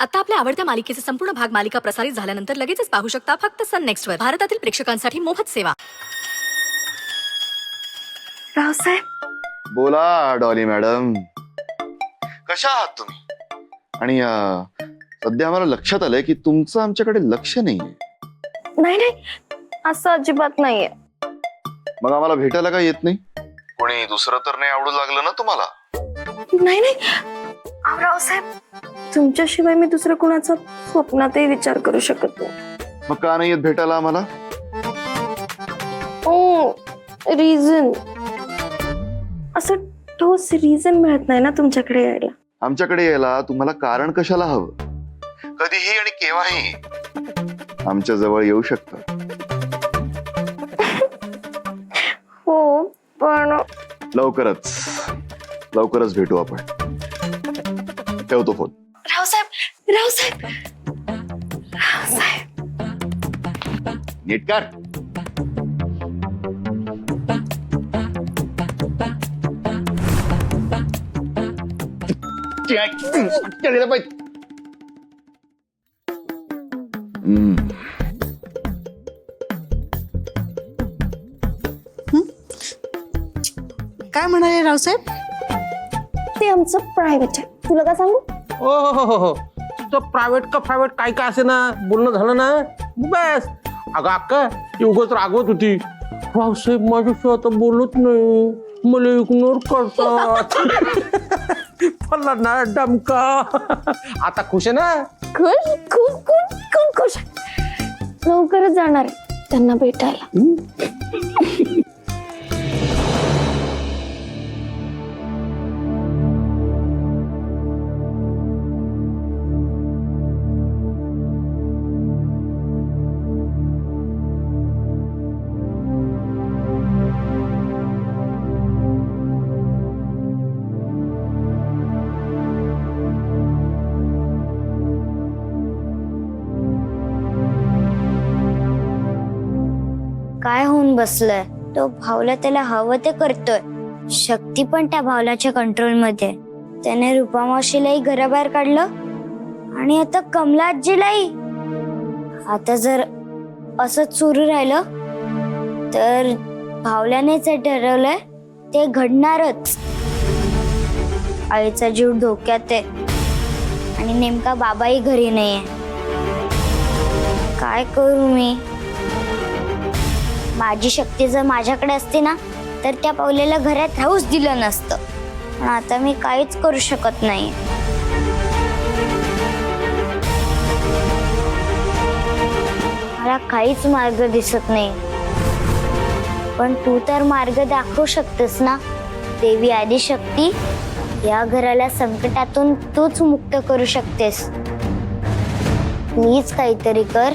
आता आपल्या आवडत्या मालिकेचे संपूर्ण भाग मालिका प्रसारित झाल्यानंतर लगेचच पाहू शकता फक्त सन नेक्स्ट वर. भारतातील प्रेक्षकांसाठी मोफत सेवा. रावसाहेब, बोला डॉली मॅडम, कशा आहात तुम्ही? आणि सध्या आम्हाला लक्षात आलंय की तुमचं आमच्याकडे लक्ष नाहीये. नाही नाही, असं अजिबात नाहीये. मग आम्हाला भेटायला काय येत नाही? कोणी दुसरं तर नाही आवडू लागलं ना तुम्हाला? नाही नाही, अहो रावसाहेब, तुमच्याशिवाय मी दुसरं कोणाचा स्वप्नातही विचार करू शकत नाही. मग का नाही येत भेटायला आम्हाला? ओ रिझन, असं ठोस रिझन मिळत नाही ना तुमच्याकडे यायला. आमच्याकडे यायला तुम्हाला कारण कशाला हवं? कधीही आणि केव्हाही आमच्या जवळ येऊ शकता. हो, पण लवकरच भेटू आपण. ठेवतो फोन. रावसाहेब रावसाहेब रावसाहेब, नीट कर. काय म्हणाले रावसाहेब? ते आमचं प्रायव्हेट आहे, तुला का सांगू? हो हो हो हो, तो प्रायव्हेट का प्रायव्हेट काय काय असे ना, बोलणं झालं ना बस. अगं अक्का ती उगाच रागवत होती. रावसाहेब माझ्याशी आता बोलत नाही, मला इग्नोर करतात. पडला ना डमका. आता खुश आहे ना? खुश, खूप खूप खूप खुश. लवकरच जाणार आहे त्यांना भेटायला. काय होऊन बसलंय? तो भावला त्याला हवं ते करतोय. शक्ती पण त्या भावलाच्या कंट्रोल मध्ये. त्याने रूपामावशीलाही घराबाहेर काढलं आणि आता कमला आजीलाही. आता जर असंच सुरू राहिलं तर भावल्यानेच हे ठरवलंय ते घडणारच. आईचा जीव धोक्यात आहे आणि नेमका बाबाही घरी नाहीये. काय करू मी? माझी शक्ती जर माझ्याकडे असती ना तर त्या पावलेला घरात राहूच दिलं नसतं. पण आता मी काहीच करू शकत नाही. मला काहीच मार्ग दिसत नाही. पण तू तर मार्ग दाखवू शकतेस ना देवी आदिशक्ती. या घराला संकटातून तूच मुक्त करू शकतेस. प्लीज काहीतरी कर.